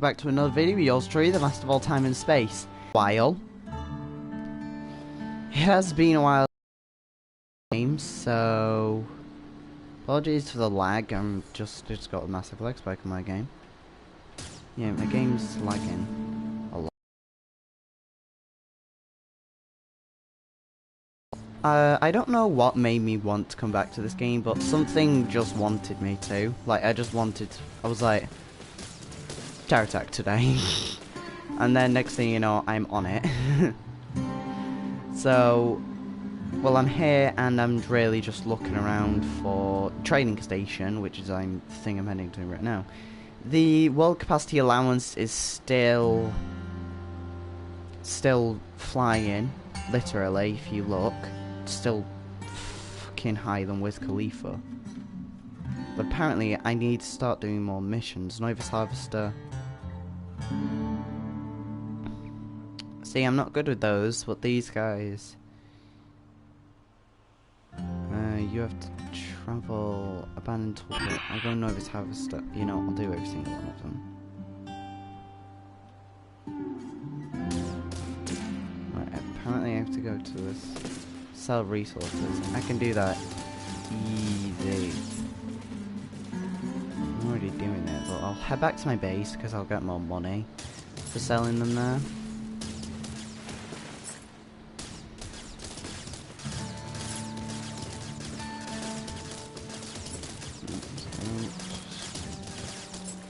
welcome back to another video with yours truly, the master of all time and space. It has been a while so apologies for the lag. I'm just got a massive lag spike in my game. Yeah, my game's lagging a lot. I don't know what made me want to come back to this game, but something just wanted me to. Like, I was like, Terra attack today. And then next thing you know, I'm on it. So, well, I'm here and I'm really just looking around for training station, which is the thing I'm heading to right now. The world capacity allowance is still flying, literally, if you look. Still fucking higher than Wiz Khalifa. But apparently I need to start doing more missions. Novice Harvester. See, I'm not good with those, but these guys. You have to travel abandoned toolkit. I'll go Novice Harvester. You know, I'll do every single one of them. Right, apparently I have to go to this. Sell resources. I can do that easy. I'm already doing it, but I'll head back to my base because I'll get more money for selling them there.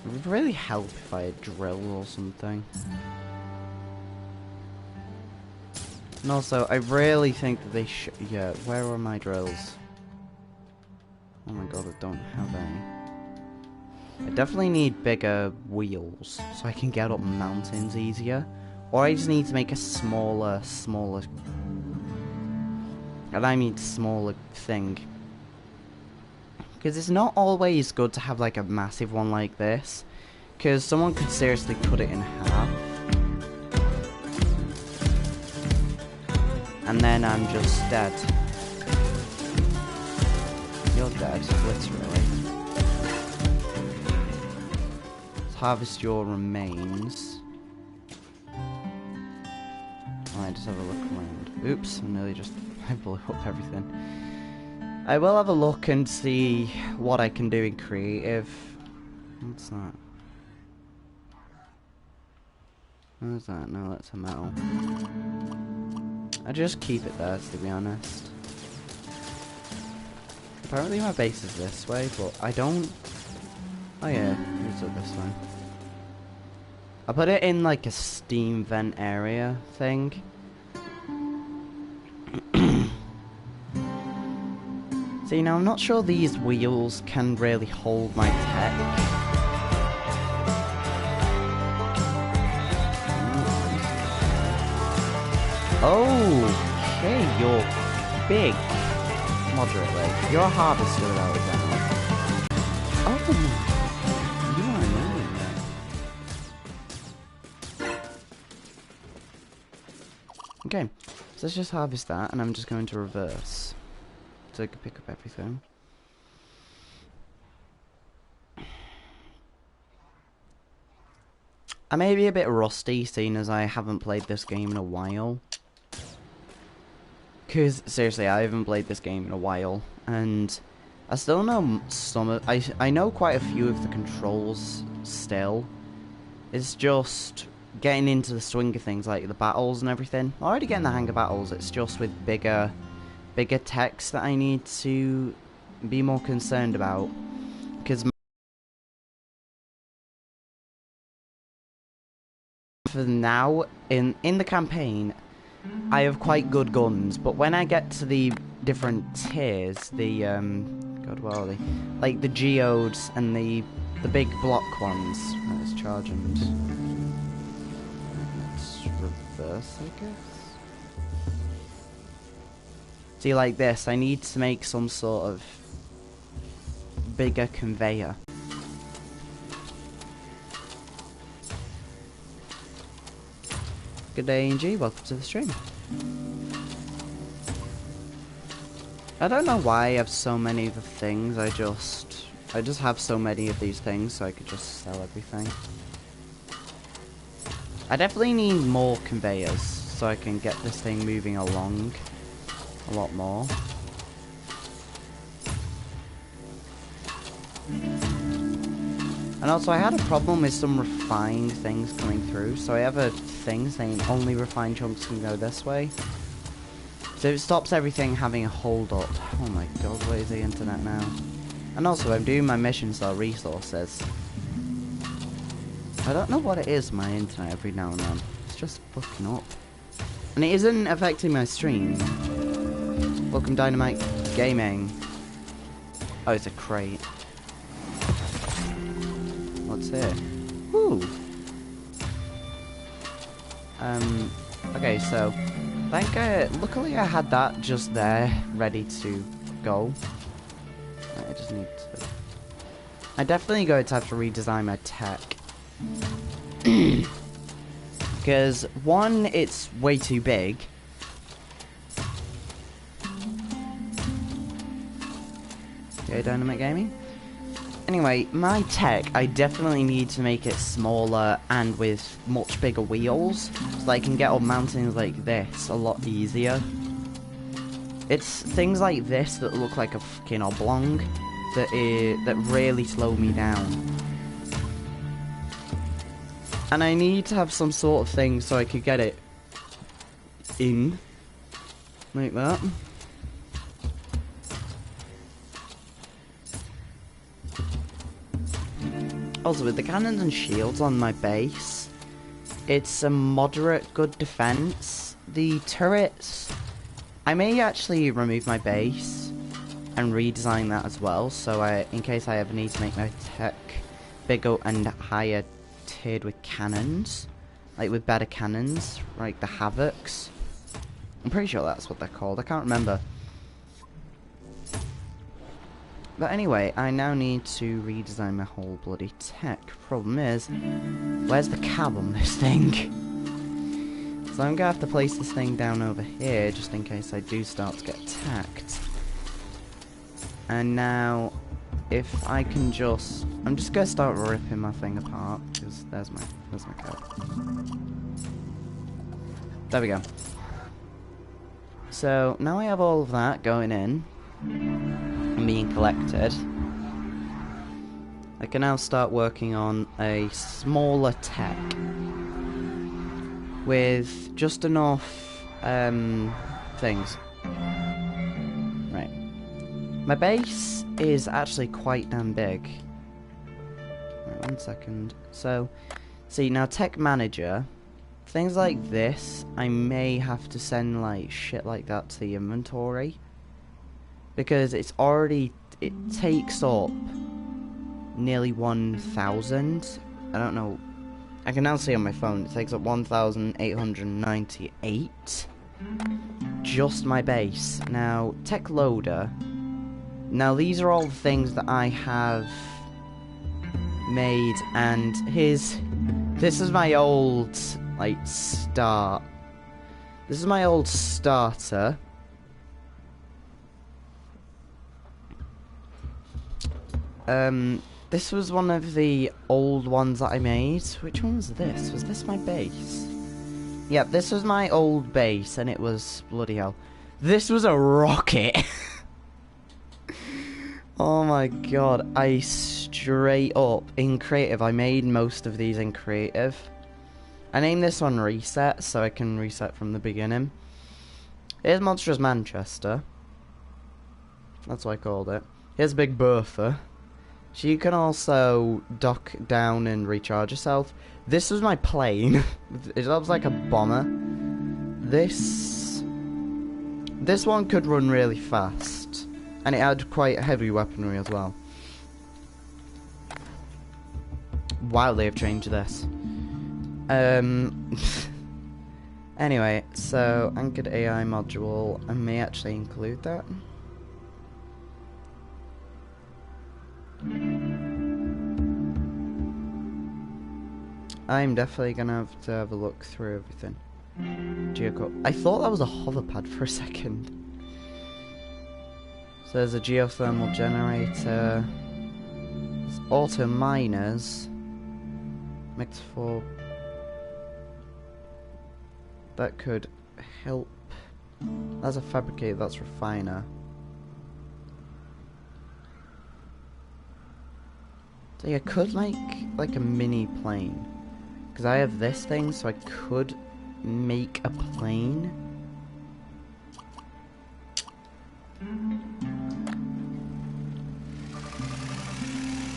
It would really help if I had drill or something. And also, I really think that they should. Yeah, where are my drills? Oh my god, I don't have any. I definitely need bigger wheels so I can get up mountains easier. Or I just need to make a smaller. And I mean smaller thing. Because it's not always good to have like a massive one like this. Because someone could seriously cut it in half. And then I'm just dead. You're dead, literally. Let's harvest your remains. Alright, just have a look around. Oops, I nearly just blew up everything. I will have a look and see what I can do in creative. What's that? What is that? No, that's a metal. I just keep it there, to be honest. Apparently my base is this way, but I don't... Oh yeah, it's up this way. I put it in like a steam vent area thing. See, now I'm not sure these wheels can really hold my tech. Okay, you're big. Moderately. You're a harvester without a doubt. Oh, you are annoying then. Okay, so let's just harvest that, and I'm just going to reverse. So I can pick up everything. I may be a bit rusty, seeing as I haven't played this game in a while. Because, seriously, I haven't played this game in a while, and I still know some of... I know quite a few of the controls still. It's just getting into the swing of things, like the battles and everything. I'm already getting the hang of battles, it's just with bigger text that I need to be more concerned about. Because for now, in the campaign, I have quite good guns, but when I get to the different tiers, the God, what are they? Like the geodes and the big block ones. Let's charge and let's reverse, I guess. See, like this, I need to make some sort of bigger conveyor. Good day, NG. Welcome to the stream. I don't know why I have so many of the things. I just have so many of these things, so I could just sell everything. I definitely need more conveyors so I can get this thing moving along a lot more. And also I had a problem with some refined things coming through, so I have a thing saying only refined chunks can go this way. So it stops everything having a hold up. Oh my god, what is the internet now? And also I'm doing my mission star resources. I don't know what it is, my internet every now and then. It's just fucking up. And it isn't affecting my stream. Welcome Dynamite Gaming. Oh, it's a crate. What's here? Woo! Okay, so luckily I had that just there, ready to go. I just need to... I definitely going to have to redesign my tech. Because, one, it's way too big. Okay, Dynamite Gaming. Anyway, my tech, I definitely need to make it smaller and with much bigger wheels, so I can get on mountains like this a lot easier. It's things like this that look like a fucking oblong that really slow me down. And I need to have some sort of thing so I could get it in, like that. Also, with the cannons and shields on my base, it's a moderate good defense. The turrets, I may actually remove my base and redesign that as well, so in case I ever need to make my tech bigger and higher tiered with cannons, like with better cannons, like the Havocs. I'm pretty sure that's what they're called, I can't remember. But anyway, I now need to redesign my whole bloody tech. Problem is, where's the cab on this thing? So I'm gonna have to place this thing down over here, just in case I do start to get attacked. And now, if I can just... I'm just gonna start ripping my thing apart, because there's my cab. There we go. So, now I have all of that going in and being collected, I can now start working on a smaller tech with just enough things. Right. My base is actually quite damn big. Right, 1 second. So, see, now tech manager, things like this, I may have to send like shit like that to the inventory. Because it's already, it takes up nearly 1,000. I don't know. I can now see on my phone, it takes up 1,898. Just my base. Now, tech loader. Now, these are all the things that I have made, and this is my old, like, start. This is my old starter. This was one of the old ones that I made. Which one was this? Was this my base? Yeah, this was my old base, and it was... bloody hell. This was a rocket! Oh my god, I straight up, in creative, I made most of these in creative. I named this one Reset, so I can reset from the beginning. Here's Monstrous Manchester. That's what I called it. Here's Big Bertha. She can also dock down and recharge herself. This was my plane. It looks like a bomber. This one could run really fast. And it had quite heavy weaponry as well. Wow, they've changed this. Anyway, so anchored AI module. I may actually include that. I'm definitely gonna have to have a look through everything. I thought that was a hoverpad for a second. So there's a geothermal generator. There's auto miners. Mix for that could help. That's a fabricator, that's refiner. So yeah, I could like a mini plane. Because I have this thing, so I could make a plane.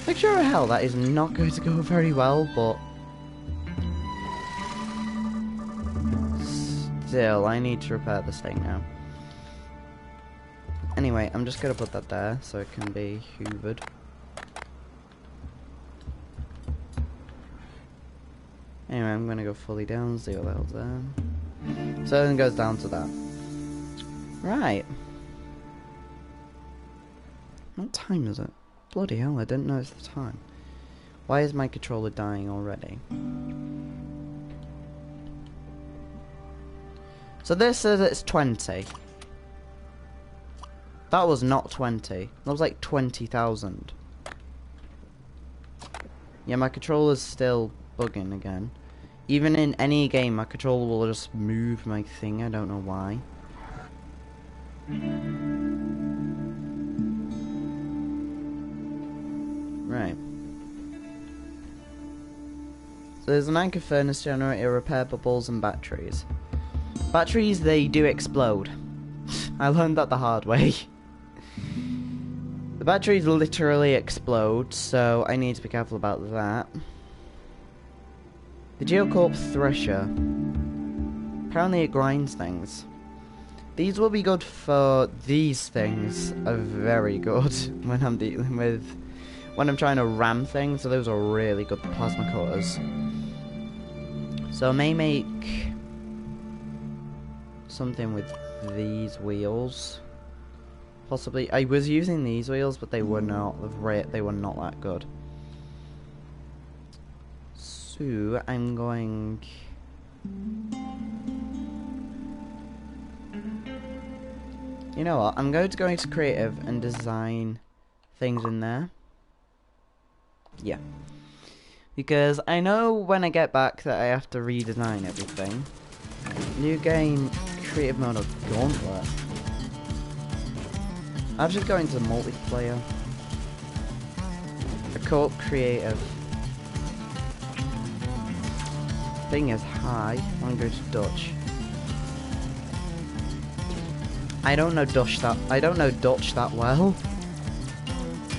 Like, sure as hell, that is not going to go very well, but still, I need to repair this thing now. Anyway, I'm just gonna put that there so it can be hoovered. Anyway, I'm gonna go fully down, see what the hell's there. So it goes down to that. Right. What time is it? Bloody hell, I didn't notice the time. Why is my controller dying already? So this says it's 20. That was not 20. That was like 20,000. Yeah, my controller's still bugging again. Even in any game, my controller will just move my thing. I don't know why. Right. So there's an anchor furnace generator, repair bubbles, and batteries. Batteries, they do explode. I learned that the hard way. The batteries literally explode, so I need to be careful about that. The Geocorp Thresher. Apparently it grinds things. These will be good for... These things are very good when I'm dealing with... When I'm trying to ram things, so those are really good plasma cutters. So I may make... something with these wheels. Possibly. I was using these wheels, but they were not that good. So I'm going. You know what? I'm going to go into creative and design things in there. Yeah. Because I know when I get back that I have to redesign everything. New game, creative mode of Gauntlet. I'm just going to multiplayer. A co-op creative. Thing is high. I'm going to Dutch. I don't know Dutch that well.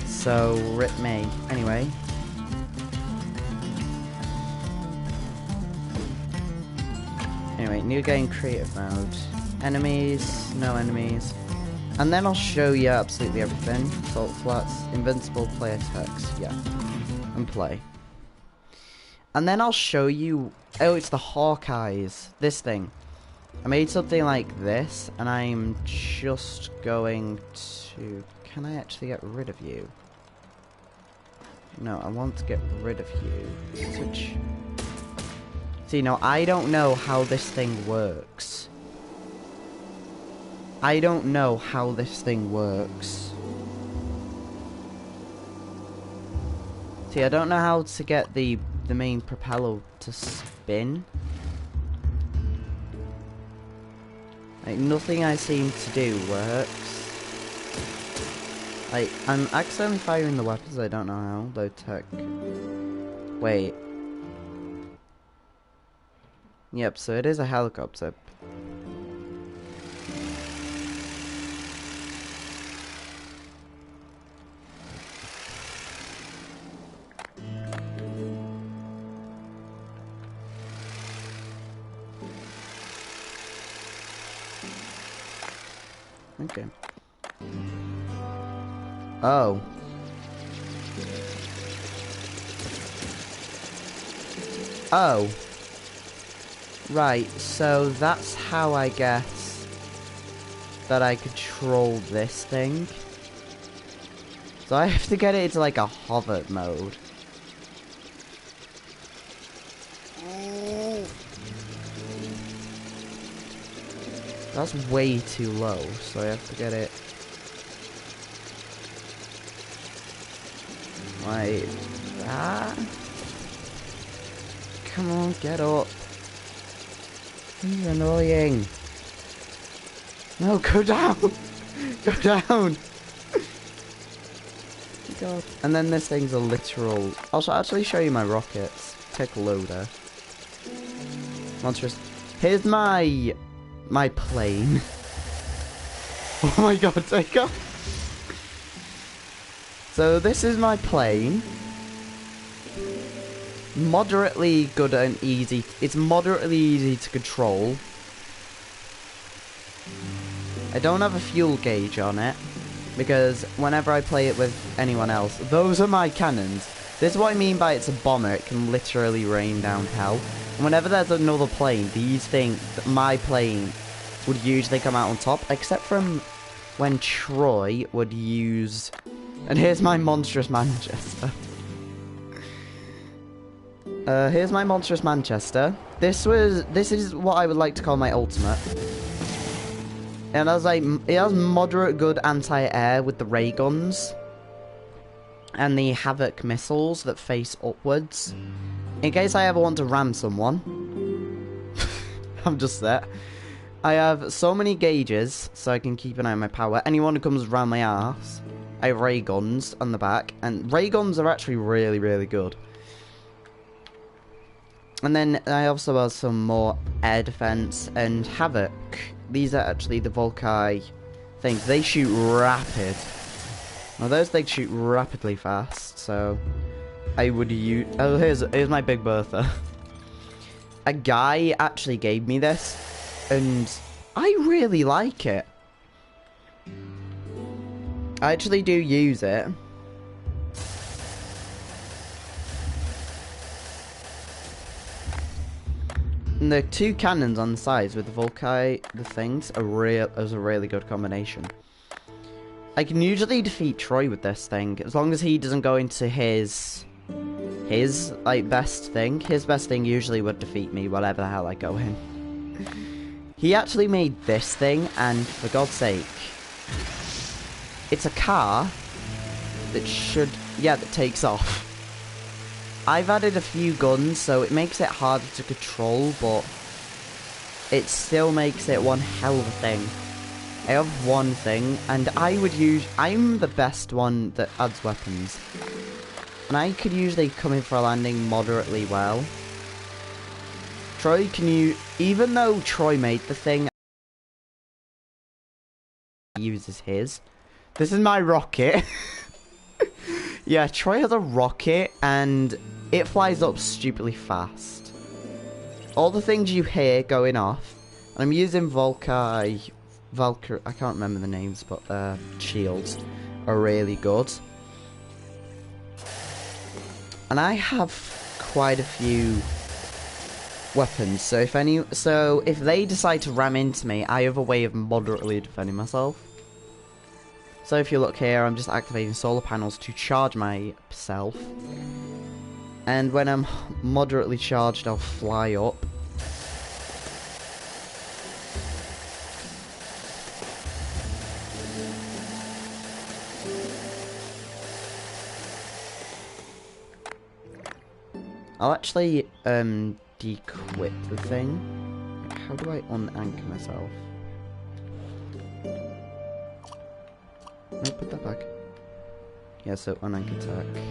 So rip me. Anyway. Anyway, new game creative mode. Enemies, no enemies. And then I'll show you absolutely everything. Salt flats, invincible player text, yeah. And play. And then I'll show you... Oh, it's the Hawkeyes. This thing. I made something like this, and I'm just going to... Can I actually get rid of you? No, I want to get rid of you. Switch. See, now, I don't know how this thing works. I don't know how this thing works. See, I don't know how to get the main propeller to spin. Like, nothing I seem to do works. Like, I'm accidentally firing the weapons, I don't know how. Low tech. Wait. Yep, so it is a helicopter. Okay. Oh. Oh. Right, so that's how I guess that I control this thing. So I have to get it into like a hover mode. That's way too low, so I have to get it like that. Come on, get up. You're annoying. No, go down. Go down. God. And then this thing's a literal... I'll actually show you my rockets. Take a loader. Monstrous. Here's my plane. Oh my god, take off. So this is my plane. Moderately good and easy. It's moderately easy to control. I don't have a fuel gauge on it, because whenever I play it with anyone else, those are my cannons. This is what I mean by it's a bomber. It can literally rain down hell. And whenever there's another plane, these things, my plane, would usually come out on top, except from when Troy would use... And here's my monstrous Manchester. Here's my monstrous Manchester. This is what I would like to call my ultimate. And it has moderate good anti-air with the ray guns. And the Havoc missiles that face upwards. In case I ever want to ram someone. I'm just there. I have so many gauges, so I can keep an eye on my power. Anyone who comes around my arse, I have ray guns on the back. And ray guns are actually really, really good. And then I also have some more air defense and Havoc. These are actually the Volkai things. They shoot rapid. Now those things shoot rapidly fast, so I would use... Oh, here's my Big Bertha. A guy actually gave me this, and I really like it. I actually do use it. And the two cannons on the sides with the Volkai, the things, is a really good combination. I can usually defeat Troy with this thing, as long as he doesn't go into his like, best thing. His best thing usually would defeat me, whatever the hell I go in. He actually made this thing, and for God's sake, it's a car that takes off. I've added a few guns, so it makes it harder to control, but it still makes it one hell of a thing. I have one thing, and I'm the best one that adds weapons. And I could usually come in for a landing moderately well. Troy, even though Troy made the thing, he uses his. This is my rocket. Yeah, Troy has a rocket, and it flies up stupidly fast. All the things you hear going off, and I'm using Valkyrie, I can't remember the names, but shields are really good. And I have quite a few weapons, so if they decide to ram into me, I have a way of moderately defending myself. So if you look here, I'm just activating solar panels to charge myself. And when I'm moderately charged, I'll fly up. I'll actually dequit the thing. How do I unanchor myself? No, put that back. Yeah, so unanchor tech.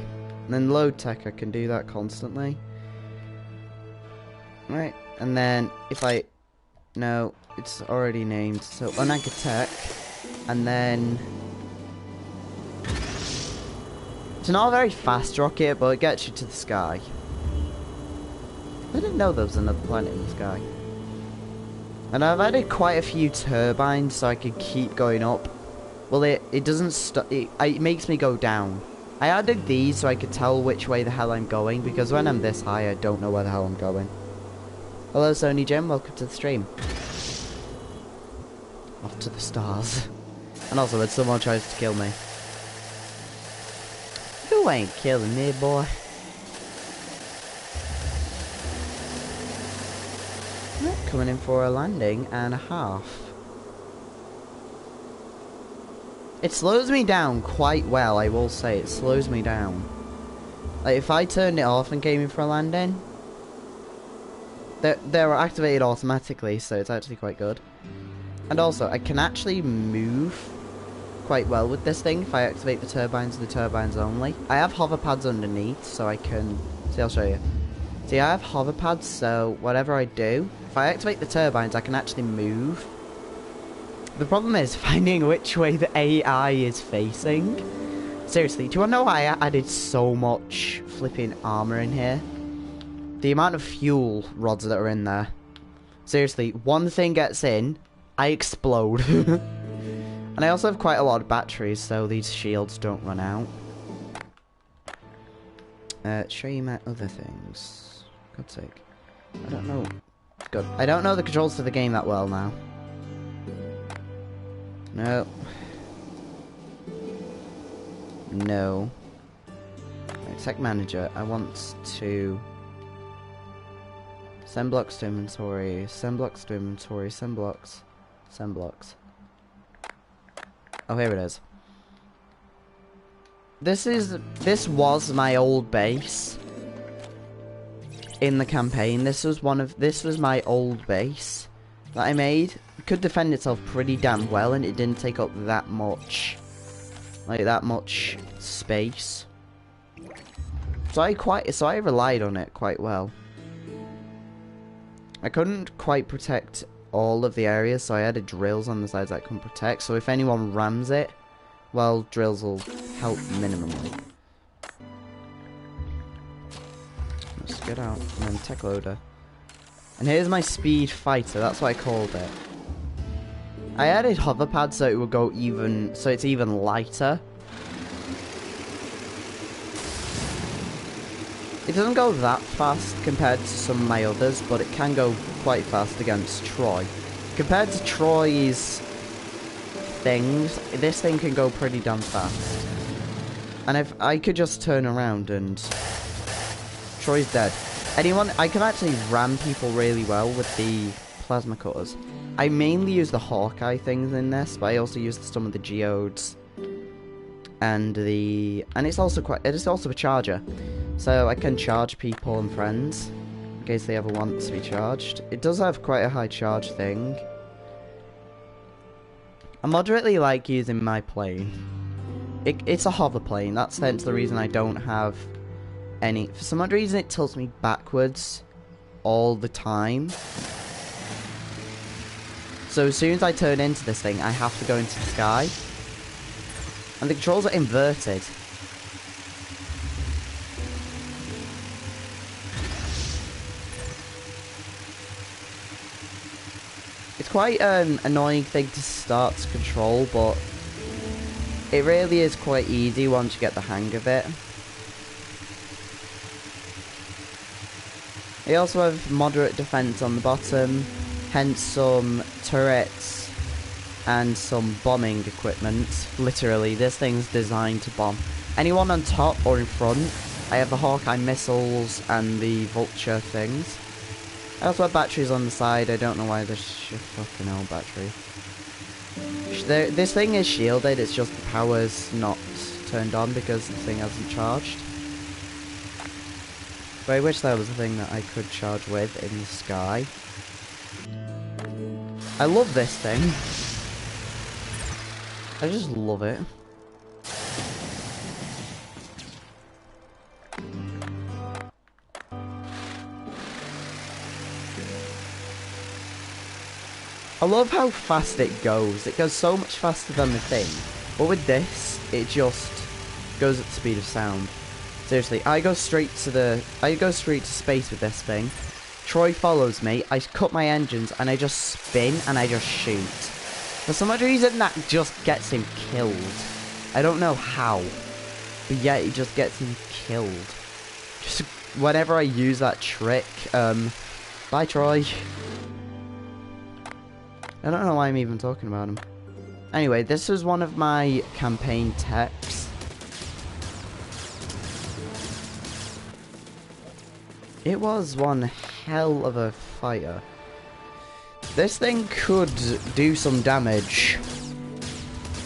And then load tech, I can do that constantly. Right, and then if no, it's already named. So unanchor tech, and then it's not a very fast rocket, but it gets you to the sky. I didn't know there was another planet in the sky. And I've added quite a few turbines so I could keep going up. Well, it doesn't stop. It makes me go down. I added these so I could tell which way the hell I'm going, because when I'm this high, I don't know where the hell I'm going. Hello, Sony Jim. Welcome to the stream. Off to the stars. And also, when someone tries to kill me. Who ain't killing me, boy? Coming in for a landing and a half. It slows me down quite well, I will say. It slows me down. Like, if I turned it off and came in for a landing, they're activated automatically, so it's actually quite good. And also, I can actually move quite well with this thing if I activate the turbines only. I have hover pads underneath, so I can... See, I'll show you. See, I have hover pads, so whatever I do, if I activate the turbines, I can actually move. The problem is finding which way the AI is facing. Seriously, do you want to know why I added so much flipping armor in here? The amount of fuel rods that are in there. Seriously, one thing gets in, I explode. And I also have quite a lot of batteries, so these shields don't run out. Show you my other things. God's sake. I don't know. Good. I don't know the controls to the game that well now. No. No. Right, tech manager. I want to... Send blocks to inventory. Send blocks to inventory. Send blocks. Send blocks. Oh, here it is. This was my old base in the campaign. This was my old base that I made. It could defend itself pretty damn well, and it didn't take up that much, space. So I relied on it quite well. I couldn't quite protect all of the areas, so I added drills on the sides that I couldn't protect. So if anyone rams it, well, drills will help minimally. Let's get out, and then tech loader. And here's my speed fighter, that's what I called it. I added hover pads so it would go even, so it's even lighter. It doesn't go that fast compared to some of my others, but it can go quite fast against Troy. Compared to Troy's things, this thing can go pretty damn fast. And if I could just turn around and... Troy's dead. I can actually ram people really well with the plasma cutters. I mainly use the Hawkeye things in this, but I also use some of the geodes. And it's also a charger. So I can charge people and friends in case they ever want to be charged. It does have quite a high charge thing. I moderately like using my plane. It's a hover plane. That's hence the reason I don't have any. For some odd reason, it tilts me backwards all the time. So as soon as I turn into this thing, I have to go into the sky. And the controls are inverted. It's quite an annoying thing to start to control, but it really is quite easy once you get the hang of it. They also have moderate defense on the bottom, hence some turrets and some bombing equipment. Literally, this thing's designed to bomb anyone on top or in front. I have the Hawkeye missiles and the Vulture things. I also have batteries on the side. I don't know why there's fucking hell battery. This thing is shielded, it's just the power's not turned on because the thing hasn't charged. But I wish there was a thing that I could charge with in the sky. I love this thing. I just love it. I love how fast it goes. It goes so much faster than the thing. But with this, it just goes at the speed of sound. Seriously, I go straight to space with this thing. Troy follows me, I cut my engines, and I just spin, and I just shoot. For some odd reason, that just gets him killed. I don't know how. But yeah, it just gets him killed. Just whenever I use that trick, bye Troy. I don't know why I'm even talking about him. Anyway, this was one of my campaign techs. It was one hell of a fighter. This thing could do some damage.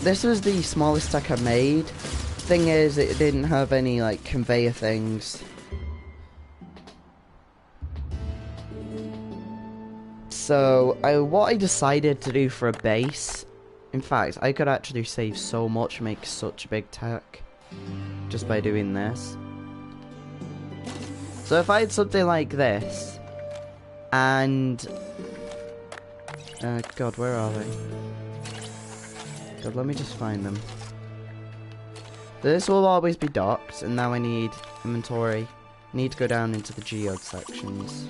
This was the smallest tech I made. Thing is, it didn't have any like conveyor things. So, what I decided to do for a base... In fact, I could actually save so much, make such a big tech, just by doing this. So if I had something like this, and... God, where are they? God, let me just find them. This will always be docked, and now I need inventory. I need to go down into the geode sections.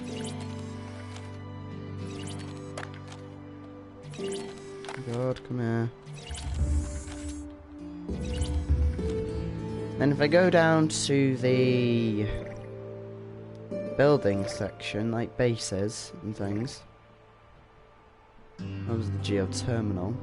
God, come here. And if I go down to the building section, like bases and things. That was the geode terminal.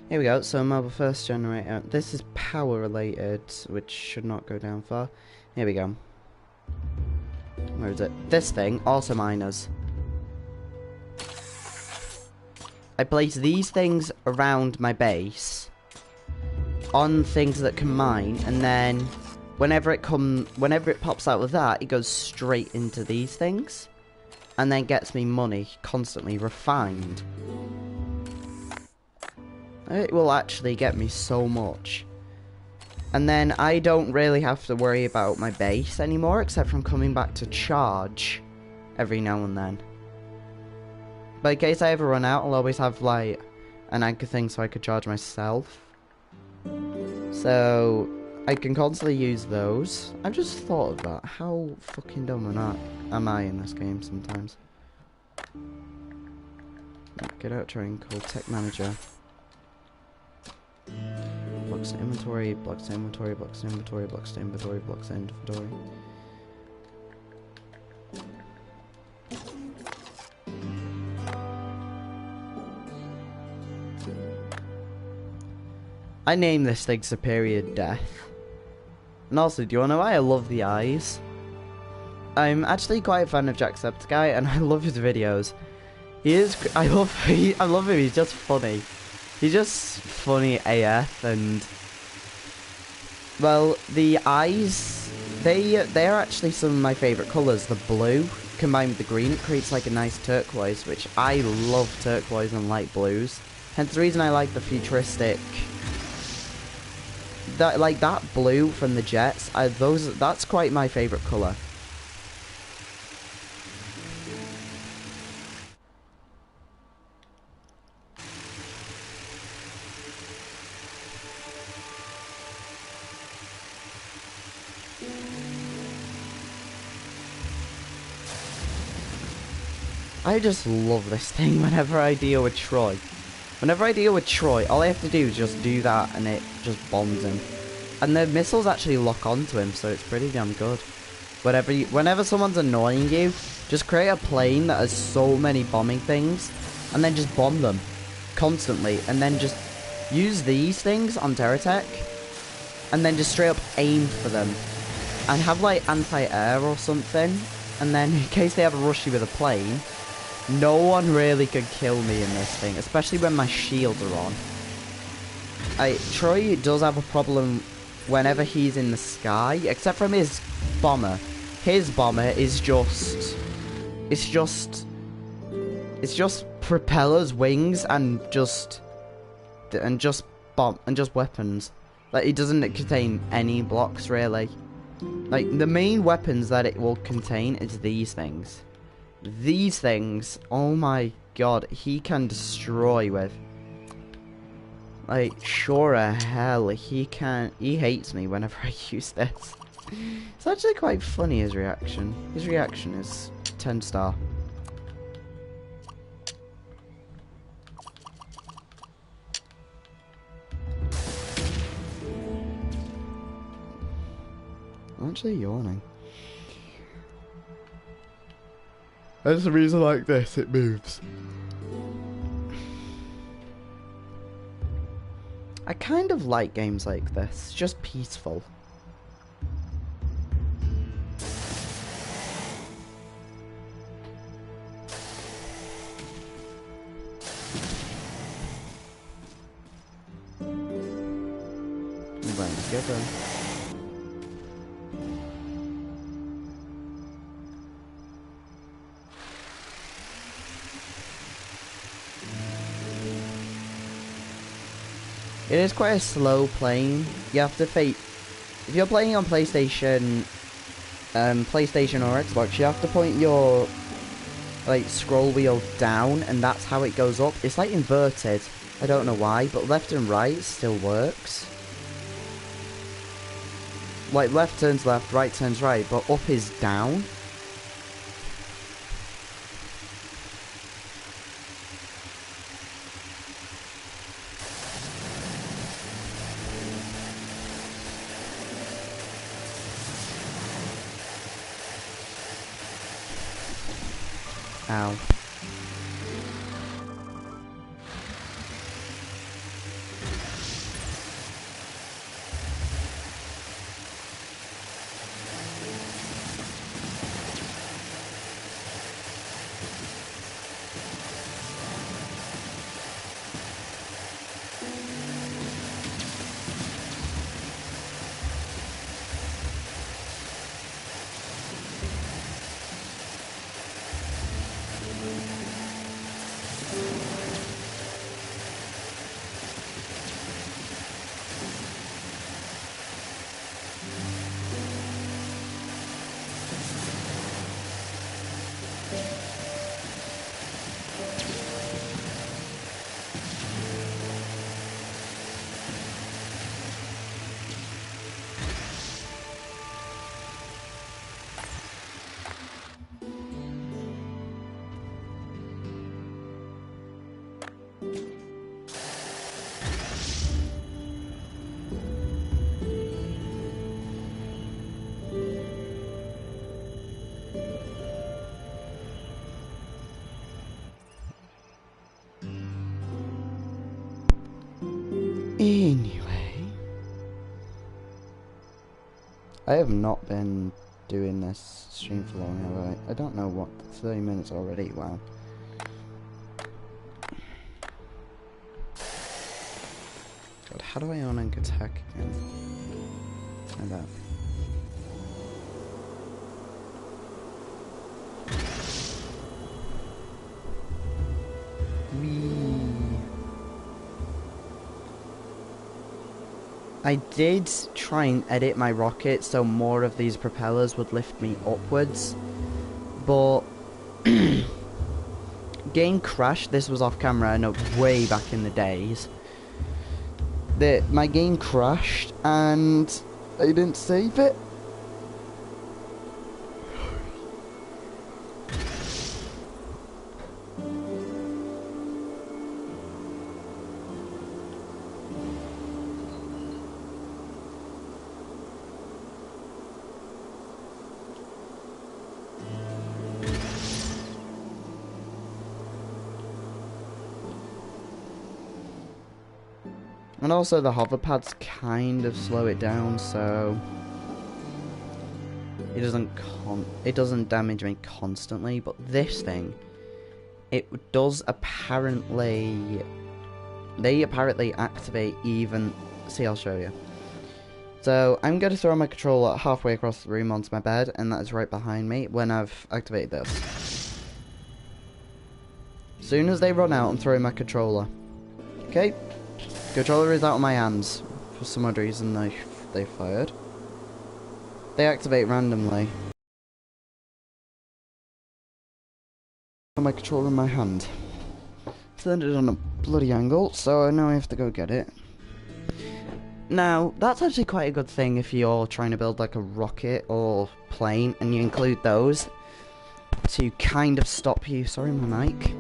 Here we go, so mobile first generator. This is power related, which should not go down far. Here we go. Where is it? This thing, also miners. I place these things around my base on things that can mine, and then whenever it pops out of that, it goes straight into these things, and then gets me money constantly refined. It will actually get me so much. And then I don't really have to worry about my base anymore, except from coming back to charge every now and then. But in case I ever run out, I'll always have like an anchor thing so I could charge myself. So I can constantly use those. I've just thought of that. How fucking dumb am I in this game sometimes? Get out train called Tech Manager. Blocks to inventory, blocks to inventory, blocks to inventory, blocks to inventory, blocks to inventory. I named this thing Superior Death. And also, do you wanna know why I love the eyes? I'm actually quite a fan of Jacksepticeye, and I love his videos. I love him, he's just funny. He's just funny AF, and well, the eyes, they're actually some of my favourite colours. The blue combined with the green, it creates like a nice turquoise, which I love turquoise and light blues. Hence the reason I like the futuristic, that blue from the jets. That's quite my favourite colour. I just love this thing whenever I deal with Troy. Whenever I deal with Troy, all I have to do is just do that and it just bombs him. And the missiles actually lock onto him, so it's pretty damn good. Whenever someone's annoying you, just create a plane that has so many bombing things, and then just bomb them constantly, and then just use these things on Terra Tech, and then just straight up aim for them, and have like anti-air or something, and then in case they ever rush you with a plane, no one really could kill me in this thing, especially when my shields are on. Troy does have a problem whenever he's in the sky, except from his bomber. His bomber is just... It's just propellers, wings, and just weapons. Like, it doesn't contain any blocks, really. Like, the main weapons that it will contain is these things. These things, oh my god, he can destroy with. Like, sure as hell, he hates me whenever I use this. It's actually quite funny, his reaction. His reaction is 10 star. I'm actually yawning. There's a reason like this, it moves. I kind of like games like this, just peaceful. Let's get them. It is quite a slow plane. You have to if you're playing on PlayStation or Xbox, you have to point your scroll wheel down, and that's how it goes up. It's like inverted. I don't know why, but left and right still works. Like left turns left, right turns right, but up is down. Ow. Anyway, I have not been doing this stream for long, have I? I don't know what, 30 minutes already, wow. God, how do I own an attack again? Like that. I did try and edit my rocket so more of these propellers would lift me upwards, but game crashed. This was off camera, I know, way back in the days. My game crashed and I didn't save it. And also the hover pads kind of slow it down, so it doesn't damage me constantly. But this thing, it does apparently. They apparently activate even. See, I'll show you. So I'm going to throw my controller halfway across the room onto my bed, and that is right behind me when I've activated this. As soon as they run out, I'm throwing my controller. Okay. Controller is out of my hands. For some odd reason they fired. They activate randomly. My controller in my hand. Turned it on a bloody angle, so now I have to go get it. Now, that's actually quite a good thing if you're trying to build like a rocket or plane and you include those to kind of stop you. Sorry, my mic.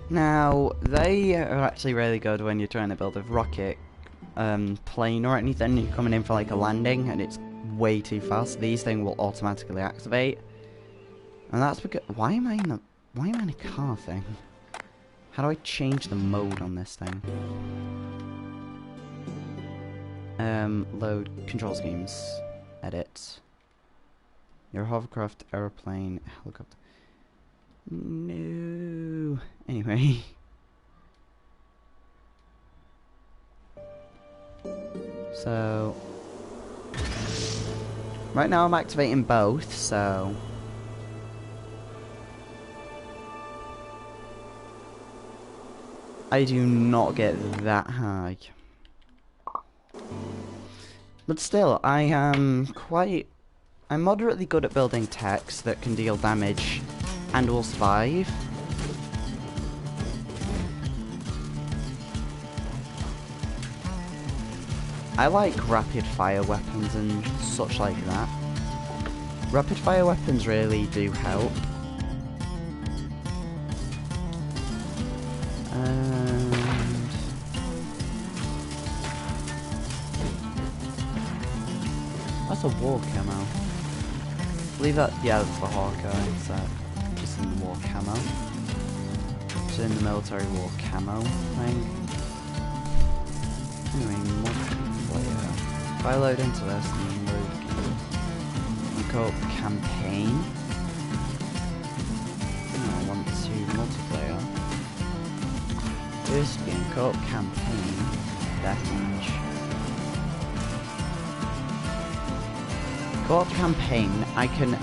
Now, they are actually really good when you're trying to build a rocket plane or anything. You're coming in for like a landing and it's way too fast. These things will automatically activate. And that's because... Why am I in a car thing? How do I change the mode on this thing? Load control schemes. Edit. Your hovercraft, aeroplane, helicopter. No. Anyway. So right now I'm activating both, so I do not get that high. But still, I'm moderately good at building techs that can deal damage and will survive. I like rapid fire weapons and such like that. Rapid fire weapons really do help. And that's a war camo. I believe that, yeah, that's the Hawkeye, so just in the war camo. Just in the military war camo thing. Anyway, multiplayer. If I load into this and load co-op campaign. No, I want to multiplayer. This game, co-op campaign, deathmatch. Co-op campaign, I can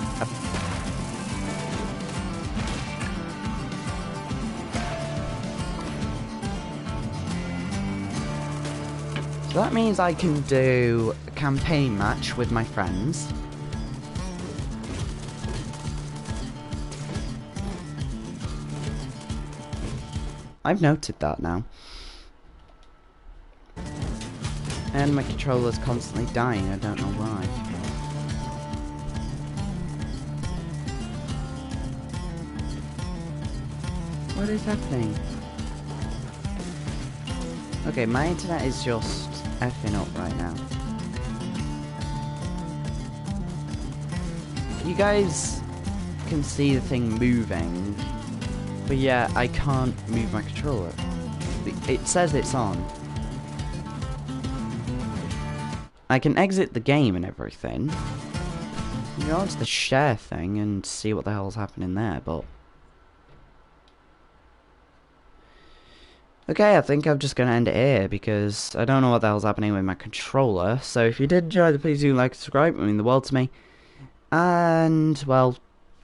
so that means I can do a campaign match with my friends. I've noted that now. And my controller's constantly dying, I don't know why. What is happening? Okay, my internet is just effing up right now. You guys can see the thing moving, but yeah, I can't move my controller. It says it's on. I can exit the game and everything. You go onto the share thing and see what the hell's happening there, but... Okay, I think I'm just going to end it here, because I don't know what the hell's happening with my controller. So if you did enjoy it, please do like and subscribe. It would mean the world to me. And, well,